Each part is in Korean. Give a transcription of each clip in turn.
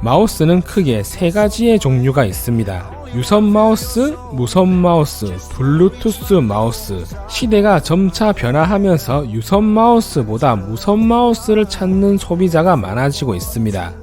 마우스는 크게 세 가지의 종류가 있습니다. 유선 마우스, 무선 마우스, 블루투스 마우스. 시대가 점차 변화하면서 유선 마우스보다 무선 마우스를 찾는 소비자가 많아지고 있습니다.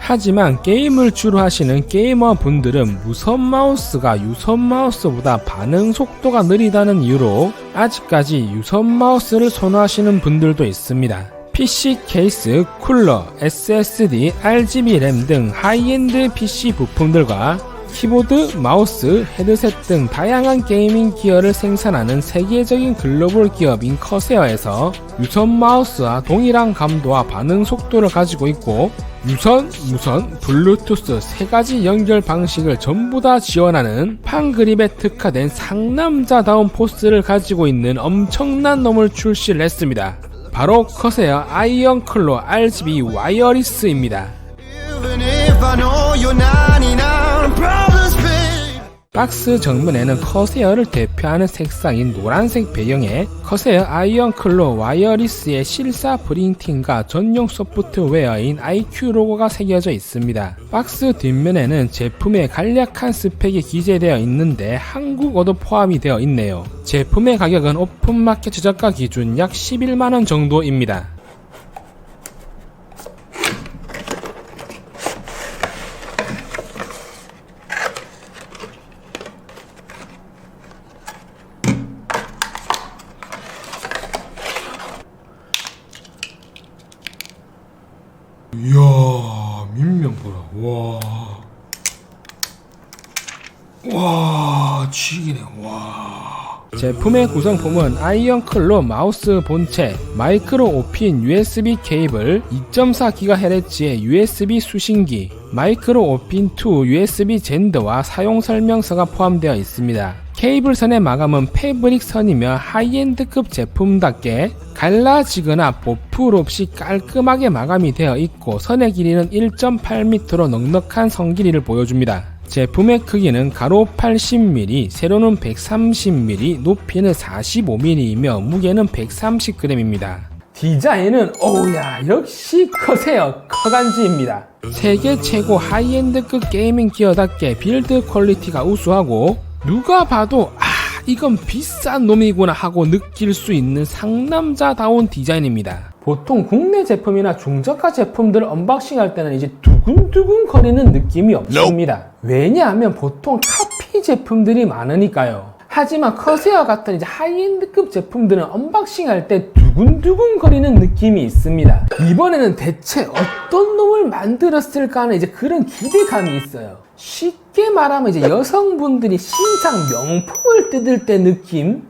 하지만 게임을 주로 하시는 게이머 분들은 무선 마우스가 유선 마우스보다 반응 속도가 느리다는 이유로 아직까지 유선 마우스를 선호하시는 분들도 있습니다. PC 케이스, 쿨러, SSD, RGB 램 등 하이엔드 PC 부품들과 키보드, 마우스, 헤드셋 등 다양한 게이밍 기어를 생산하는 세계적인 글로벌 기업인 커세어에서 유선 마우스와 동일한 감도와 반응 속도를 가지고 있고 유선, 무선, 블루투스 세 가지 연결 방식을 전부 다 지원하는 판그립에 특화된 상남자다운 포스를 가지고 있는 엄청난 놈을 출시를 했습니다. 바로 커세어 아이언 클로 RGB 와이어리스입니다. 박스 정면에는 커세어를 대표하는 색상인 노란색 배경에 커세어 아이언 클로 와이어리스의 실사 프린팅과 전용 소프트웨어인 IQ 로고가 새겨져 있습니다. 박스 뒷면에는 제품의 간략한 스펙이 기재되어 있는데 한국어도 포함이 되어 있네요. 제품의 가격은 오픈마켓 최저가 기준 약 11만원 정도입니다. 이야, 민명 보라. 와, 지기네. 와. 제품의 구성품은 아이언 클로 마우스 본체, 마이크로 오핀 USB 케이블, 2.4GHz의 USB 수신기, 마이크로 오핀 2 USB 젠더와 사용 설명서가 포함되어 있습니다. 케이블선의 마감은 패브릭 선이며 하이엔드급 제품답게 갈라지거나 보풀 없이 깔끔하게 마감이 되어 있고 선의 길이는 1.8m로 넉넉한 선 길이를 보여줍니다. 제품의 크기는 가로 80mm, 세로는 130mm, 높이는 45mm이며 무게는 130g입니다. 디자인은 오우야 역시 커세어 커간지입니다. 세계 최고 하이엔드급 게이밍 기어답게 빌드 퀄리티가 우수하고 누가 봐도 이건 비싼 놈이구나 하고 느낄 수 있는 상남자다운 디자인입니다. 보통 국내 제품이나 중저가 제품들을 언박싱 할 때는 이제 두근두근 거리는 느낌이 없습니다. 왜냐하면 보통 카피 제품들이 많으니까요. 하지만 커세어 같은 이제 하이엔드급 제품들은 언박싱 할 때 두근두근 거리는 느낌이 있습니다. 이번에는 대체 어떤 놈을 만들었을까 하는 이제 그런 기대감이 있어요. 쉽게 말하면 이제 여성분들이 신상 명품을 뜯을 때 느낌?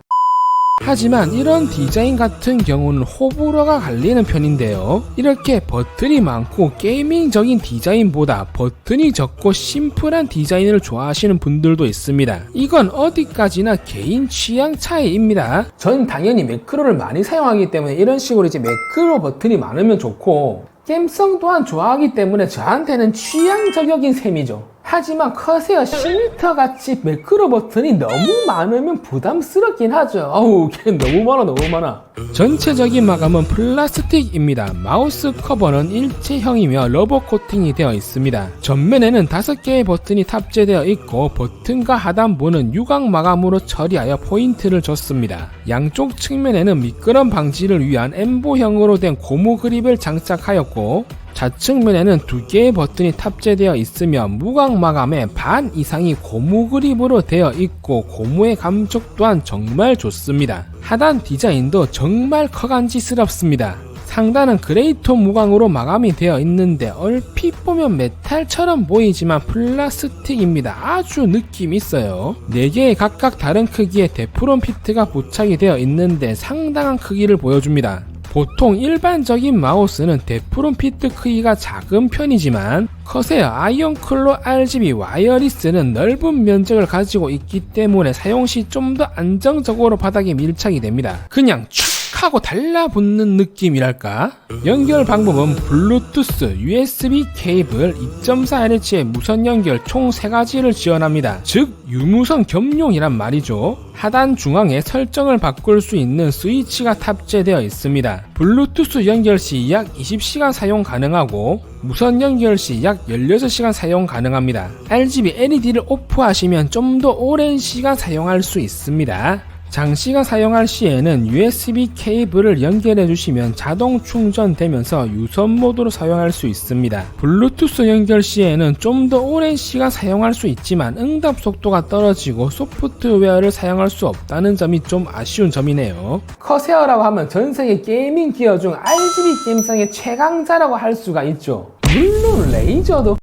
하지만 이런 디자인 같은 경우는 호불호가 갈리는 편인데요. 이렇게 버튼이 많고 게이밍적인 디자인보다 버튼이 적고 심플한 디자인을 좋아하시는 분들도 있습니다. 이건 어디까지나 개인 취향 차이입니다. 전 당연히 매크로를 많이 사용하기 때문에 이런 식으로 이제 매크로 버튼이 많으면 좋고 게임성 또한 좋아하기 때문에 저한테는 취향 저격인 셈이죠. 하지만 커세어 시니터 같이 매크로 버튼이 너무 많으면 부담스럽긴 하죠. 어우, 걔 너무 많아. 전체적인 마감은 플라스틱입니다. 마우스 커버는 일체형이며 러버 코팅이 되어 있습니다. 전면에는 5개의 버튼이 탑재되어 있고 버튼과 하단부는 유광 마감으로 처리하여 포인트를 줬습니다. 양쪽 측면에는 미끄럼 방지를 위한 엠보형으로 된 고무 그립을 장착하였고 좌측면에는 2개의 버튼이 탑재되어 있으며 무광 마감의 반 이상이 고무 그립으로 되어 있고 고무의 감촉 또한 정말 좋습니다. 하단 디자인도 정말 커간지스럽습니다. 상단은 그레이톤 무광으로 마감이 되어 있는데 얼핏 보면 메탈처럼 보이지만 플라스틱입니다. 아주 느낌 있어요. 4개의 각각 다른 크기의 데프론 피트가 부착이 되어 있는데 상당한 크기를 보여줍니다. 보통 일반적인 마우스는 데프론 피트 크기가 작은 편이지만 커세어 아이언 클로 RGB 와이어리스는 넓은 면적을 가지고 있기 때문에 사용 시 좀 더 안정적으로 바닥에 밀착이 됩니다. 그냥 쭉 하고 달라붙는 느낌이랄까? 연결 방법은 블루투스, USB 케이블, 2.4Hz의 무선 연결 총 3가지를 지원합니다. 즉 유무선 겸용이란 말이죠. 하단 중앙에 설정을 바꿀 수 있는 스위치가 탑재되어 있습니다. 블루투스 연결 시 약 20시간 사용 가능하고 무선 연결 시 약 16시간 사용 가능합니다. RGB LED를 오프하시면 좀 더 오랜 시간 사용할 수 있습니다. 장시간 사용할 시에는 USB 케이블을 연결해 주시면 자동 충전되면서 유선 모드로 사용할 수 있습니다. 블루투스 연결 시에는 좀 더 오랜 시간 사용할 수 있지만 응답 속도가 떨어지고 소프트웨어를 사용할 수 없다는 점이 좀 아쉬운 점이네요. 커세어라고 하면 전세계 게이밍 기어 중 RGB 게임성의 최강자라고 할 수가 있죠. 물론 레이저도.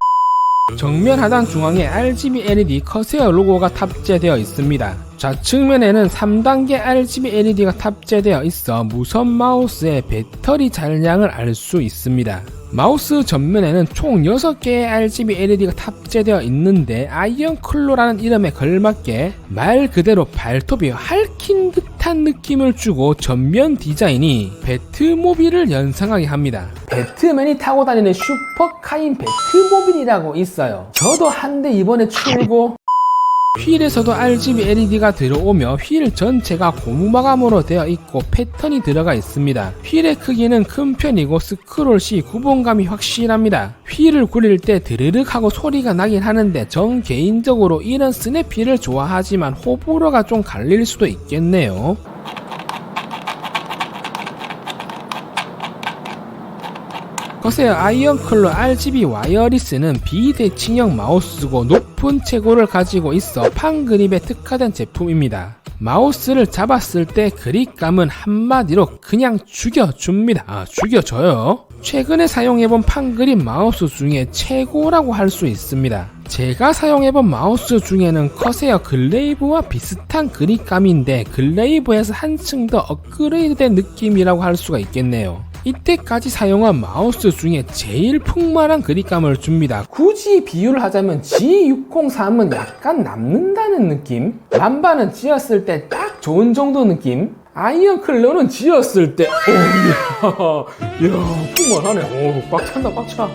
정면 하단 중앙에 RGB LED 커세어 로고가 탑재되어 있습니다. 좌측면에는 3단계 RGB LED가 탑재되어 있어 무선 마우스의 배터리 잔량을 알 수 있습니다. 마우스 전면에는 총 6개의 RGB LED가 탑재되어 있는데 아이언 클로라는 이름에 걸맞게 말 그대로 발톱이 핥힌 듯한 느낌을 주고 전면 디자인이 배트모빌을 연상하게 합니다. 배트맨이 타고 다니는 슈퍼카인 배트모빌이라고 있어요. 저도 한 대 이번에 출고. 휠에서도 RGB LED가 들어오며 휠 전체가 고무 마감으로 되어 있고 패턴이 들어가 있습니다. 휠의 크기는 큰 편이고 스크롤 시 구분감이 확실합니다. 휠을 굴릴 때 드르륵 하고 소리가 나긴 하는데 전 개인적으로 이런 스냅휠을 좋아하지만 호불호가 좀 갈릴 수도 있겠네요. 커세어 아이언 클로 RGB 와이어리스는 비대칭형 마우스고 높은 채고를 가지고 있어 판 그립에 특화된 제품입니다. 마우스를 잡았을 때 그립감은 한마디로 그냥 죽여줍니다. 죽여줘요. 최근에 사용해본 판 그립 마우스 중에 최고라고 할 수 있습니다. 제가 사용해본 마우스 중에는 커세어 글레이브와 비슷한 그립감인데 글레이브에서 한층 더 업그레이드된 느낌이라고 할 수가 있겠네요. 이때까지 사용한 마우스 중에 제일 풍만한 그립감을 줍니다. 굳이 비유를 하자면 G603은 약간 남는다는 느낌? 람바는 쥐었을 때 딱 좋은 정도 느낌? 아이언 클로는 쥐었을 때 이야 풍만하네. 꽉찬다 꽉차.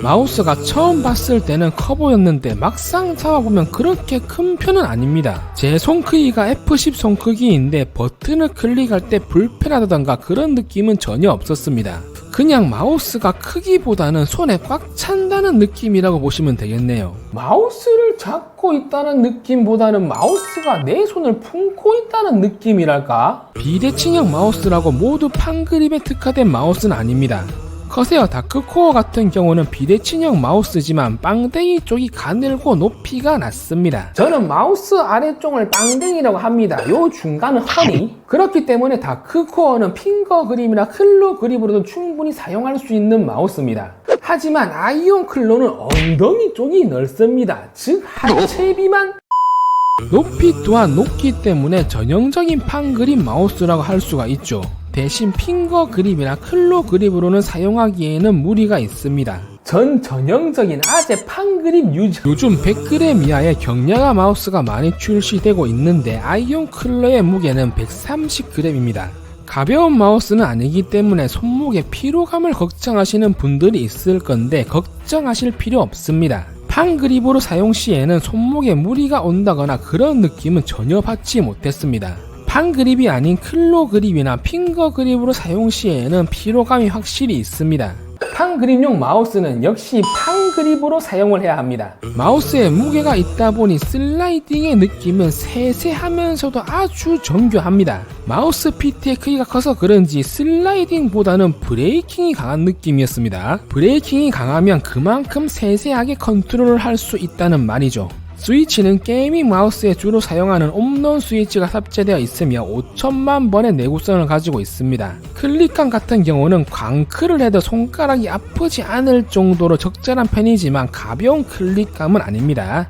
마우스가 처음 봤을 때는 커 보였는데 막상 잡아보면 그렇게 큰 편은 아닙니다. 제 손 크기가 F10 손 크기인데 버튼을 클릭할 때 불편하다던가 그런 느낌은 전혀 없었습니다. 그냥 마우스가 크기보다는 손에 꽉 찬다는 느낌이라고 보시면 되겠네요. 마우스를 잡고 있다는 느낌보다는 마우스가 내 손을 품고 있다는 느낌이랄까? 비대칭형 마우스라고 모두 판 그립에 특화된 마우스는 아닙니다. 커세어 다크코어 같은 경우는 비대칭형 마우스지만 빵댕이 쪽이 가늘고 높이가 낮습니다. 저는 마우스 아래쪽을 빵댕이라고 합니다. 요 중간은 허니. 그렇기 때문에 다크코어는 핑거 그립이나 클로 그립으로도 충분히 사용할 수 있는 마우스입니다. 하지만 아이언 클로는 엉덩이 쪽이 넓습니다. 즉 하체 비만. 높이 또한 높기 때문에 전형적인 판 그립 마우스라고 할 수가 있죠. 대신 핑거 그립이나 클로 그립으로는 사용하기에는 무리가 있습니다. 전형적인 아재 판 그립 유저. 요즘 100g 이하의 경량화 마우스가 많이 출시되고 있는데 아이언 클로의 무게는 130g입니다. 가벼운 마우스는 아니기 때문에 손목에 피로감을 걱정하시는 분들이 있을 건데 걱정하실 필요 없습니다. 판 그립으로 사용 시에는 손목에 무리가 온다거나 그런 느낌은 전혀 받지 못했습니다. 판 그립이 아닌 클로 그립이나 핑거 그립으로 사용 시에는 피로감이 확실히 있습니다. 판 그립용 마우스는 역시 판 그립으로 사용을 해야 합니다. 마우스에 무게가 있다 보니 슬라이딩의 느낌은 세세하면서도 아주 정교합니다. 마우스 피트의 크기가 커서 그런지 슬라이딩보다는 브레이킹이 강한 느낌이었습니다. 브레이킹이 강하면 그만큼 세세하게 컨트롤을 할 수 있다는 말이죠. 스위치는 게이밍 마우스에 주로 사용하는 홈런 스위치가 탑재되어 있으며 5천만 번의 내구성을 가지고 있습니다. 클릭감 같은 경우는 광클을 해도 손가락이 아프지 않을 정도로 적절한 편이지만 가벼운 클릭감은 아닙니다.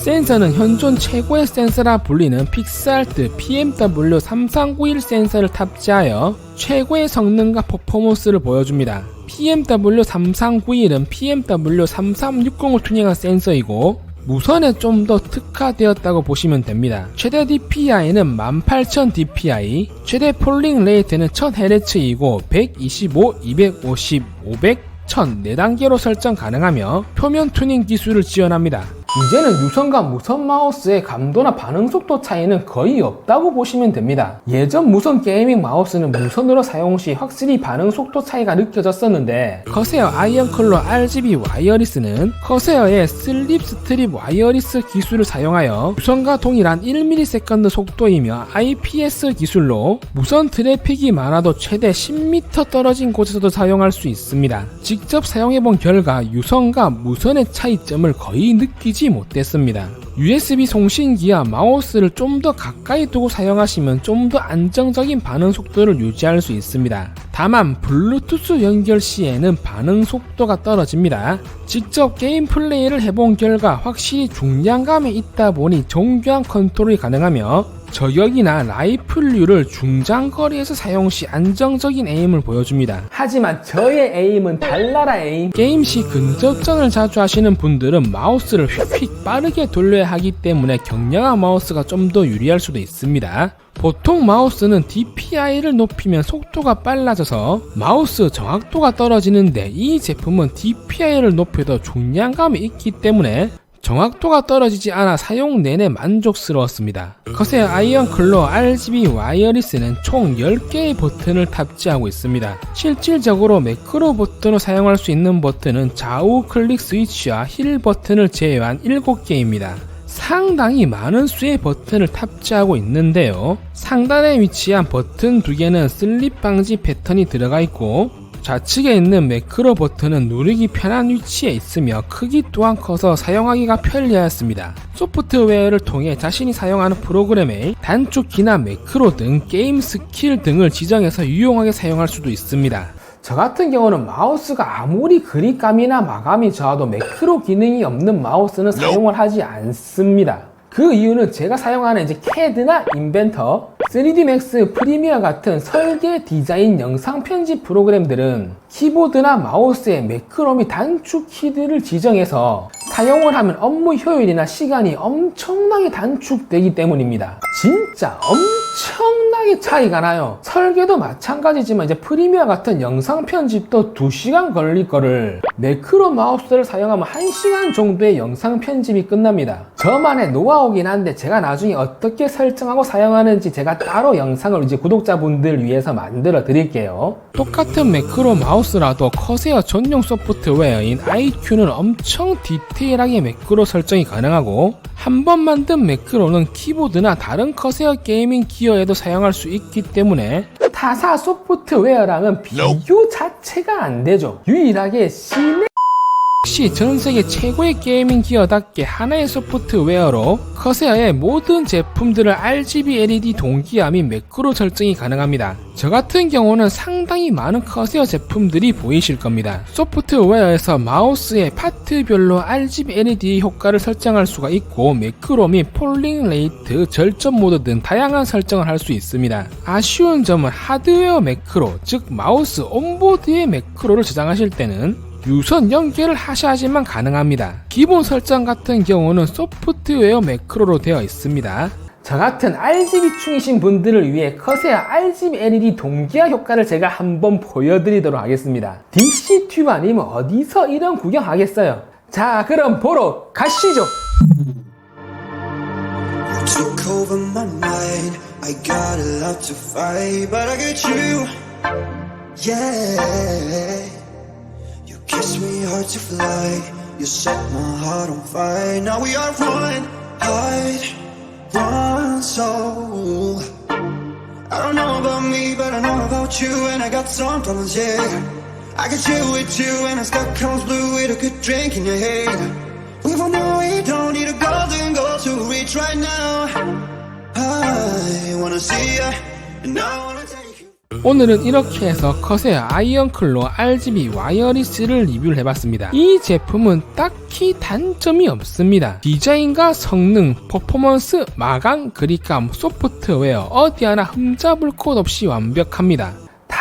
센서는 현존 최고의 센서라 불리는 픽스알트 PM-W3391 센서를 탑재하여 최고의 성능과 퍼포먼스를 보여줍니다. PMW3391은 PMW3360을 튜닝한 센서이고 무선에 좀 더 특화되었다고 보시면 됩니다. 최대 DPI는 18000 DPI, 최대 폴링 레이트는 1000Hz이고 125, 250, 500, 1000 4단계로 설정 가능하며 표면 튜닝 기술을 지원합니다. 이제는 유선과 무선 마우스의 감도나 반응 속도 차이는 거의 없다고 보시면 됩니다. 예전 무선 게이밍 마우스는 무선으로 사용 시 확실히 반응 속도 차이가 느껴졌었는데 커세어 아이언클로 RGB 와이어리스는 커세어의 슬립 스트립 와이어리스 기술을 사용하여 유선과 동일한 1ms 속도이며 IPS 기술로 무선 트래픽이 많아도 최대 10m 떨어진 곳에서도 사용할 수 있습니다. 직접 사용해본 결과 유선과 무선의 차이점을 거의 느끼지 못했습니다. USB 송신기와 마우스를 좀 더 가까이 두고 사용하시면 좀 더 안정적인 반응 속도를 유지할 수 있습니다. 다만 블루투스 연결 시에는 반응 속도가 떨어집니다. 직접 게임 플레이를 해본 결과 확실히 중량감이 있다 보니 정교한 컨트롤이 가능하며 저격이나 라이플류를 중장거리에서 사용 시 안정적인 에임을 보여줍니다. 하지만 저의 에임은 달나라 에임. 게임 시 근접전을 자주 하시는 분들은 마우스를 휙휙 빠르게 돌려야 하기 때문에 경량한 마우스가 좀 더 유리할 수도 있습니다. 보통 마우스는 DPI를 높이면 속도가 빨라져서 마우스 정확도가 떨어지는데 이 제품은 DPI를 높여도 중량감이 있기 때문에 정확도가 떨어지지 않아 사용 내내 만족스러웠습니다. 커세어 아이언클로 RGB 와이어리스는 총 10개의 버튼을 탑재하고 있습니다. 실질적으로 매크로 버튼으로 사용할 수 있는 버튼은 좌우 클릭 스위치와 힐 버튼을 제외한 7개입니다. 상당히 많은 수의 버튼을 탑재하고 있는데요. 상단에 위치한 버튼 2개는 슬립 방지 패턴이 들어가 있고 좌측에 있는 매크로 버튼은 누르기 편한 위치에 있으며 크기 또한 커서 사용하기가 편리하였습니다. 소프트웨어를 통해 자신이 사용하는 프로그램에 단축키나 매크로 등 게임 스킬 등을 지정해서 유용하게 사용할 수도 있습니다. 저 같은 경우는 마우스가 아무리 그립감이나 마감이 좋아도 매크로 기능이 없는 마우스는 사용을 하지 않습니다. 그 이유는 제가 사용하는 이제 CAD나 인벤터, 3D Max 프리미어 같은 설계, 디자인, 영상 편집 프로그램들은 키보드나 마우스에 매크로 및 단축 키들을 지정해서 사용을 하면 업무 효율이나 시간이 엄청나게 단축되기 때문입니다. 진짜 엄청나게 차이가 나요. 설계도 마찬가지지만 이제 프리미어 같은 영상 편집도 2시간 걸릴 거를 매크로 마우스를 사용하면 1시간 정도의 영상 편집이 끝납니다. 저만의 노하우긴 한데 제가 나중에 어떻게 설정하고 사용하는지 제가 따로 영상을 이제 구독자분들 위해서 만들어 드릴게요. 똑같은 매크로 마우스라도 커세어 전용 소프트웨어인 IQ는 엄청 디테일하게 매크로 설정이 가능하고 한 번 만든 매크로는 키보드나 다른 커세어 게이밍 기어에도 사용할 수 있기 때문에 타사 소프트웨어랑은 비교 자체가 안 되죠. 유일하게 역시 전세계 최고의 게이밍 기어답게 하나의 소프트웨어로 커세어의 모든 제품들을 RGB LED 동기화 및 매크로 설정이 가능합니다. 저 같은 경우는 상당히 많은 커세어 제품들이 보이실 겁니다. 소프트웨어에서 마우스의 파트별로 RGB LED 효과를 설정할 수가 있고 매크로 및 폴링 레이트, 절전 모드 등 다양한 설정을 할 수 있습니다. 아쉬운 점은 하드웨어 매크로, 즉 마우스 온보드의 매크로를 저장하실 때는 유선 연결을 하셔야지만 가능합니다. 기본 설정 같은 경우는 소프트웨어 매크로로 되어 있습니다. 저 같은 RGB 충이신 분들을 위해 커세어 RGB LED 동기화 효과를 제가 한번 보여드리도록 하겠습니다. DC튜브 아니면 어디서 이런 구경하겠어요? 자, 그럼 보러 가시죠. Took over my mind. I got a lot to fight, but I get you. Yeah. You kiss me hard to fly. You set my heart on fire. Now we are one heart, one soul. I don't know about me, but I know about you, and I got some problems, yeah. I can chill with you, and I stuck comes blue with a good drink in your hand. We both know we don't need a golden goal to reach right now. I wanna see ya, and I wanna take you. 오늘은 이렇게 해서 커세어 아이언클로 RGB 와이어리스를 리뷰를 해봤습니다. 이 제품은 딱히 단점이 없습니다. 디자인과 성능, 퍼포먼스, 마감, 그립감, 소프트웨어 어디 하나 흠잡을 곳 없이 완벽합니다.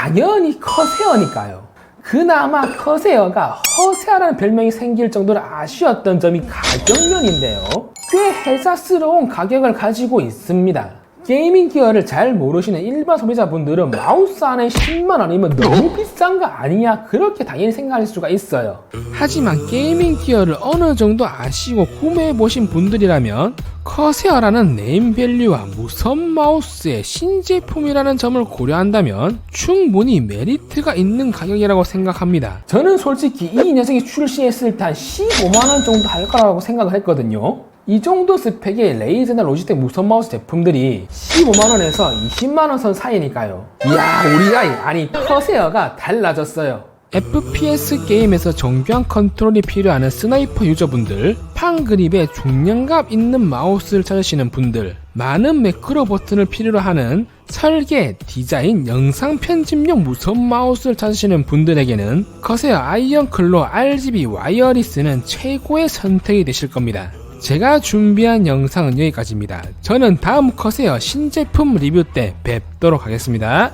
당연히 커세어니까요. 그나마 커세어가 허세아라는 별명이 생길 정도로 아쉬웠던 점이 가격면인데요. 꽤 해자스러운 가격을 가지고 있습니다. 게이밍 기어를 잘 모르시는 일반 소비자분들은 마우스 안에 10만원이면 너무 비싼 거 아니냐, 그렇게 당연히 생각할 수가 있어요. 하지만 게이밍 기어를 어느 정도 아시고 구매해보신 분들이라면 커세어라는 네임밸류와 무선 마우스의 신제품이라는 점을 고려한다면 충분히 메리트가 있는 가격이라고 생각합니다. 저는 솔직히 이 녀석이 출시했을 때 한 15만원 정도 할 거라고 생각을 했거든요. 이 정도 스펙의 레이즈나 로지텍 무선 마우스 제품들이 15만원에서 20만원 선 사이니까요. 이야, 우리 아니 커세어가 달라졌어요. FPS 게임에서 정교한 컨트롤이 필요한 스나이퍼 유저분들, 판 그립에 중량감 있는 마우스를 찾으시는 분들, 많은 매크로 버튼을 필요로 하는 설계, 디자인, 영상 편집용 무선 마우스를 찾으시는 분들에게는 커세어 아이언 클로 RGB 와이어리스는 최고의 선택이 되실 겁니다. 제가 준비한 영상은 여기까지입니다. 저는 다음 커세어 신제품 리뷰 때 뵙도록 하겠습니다.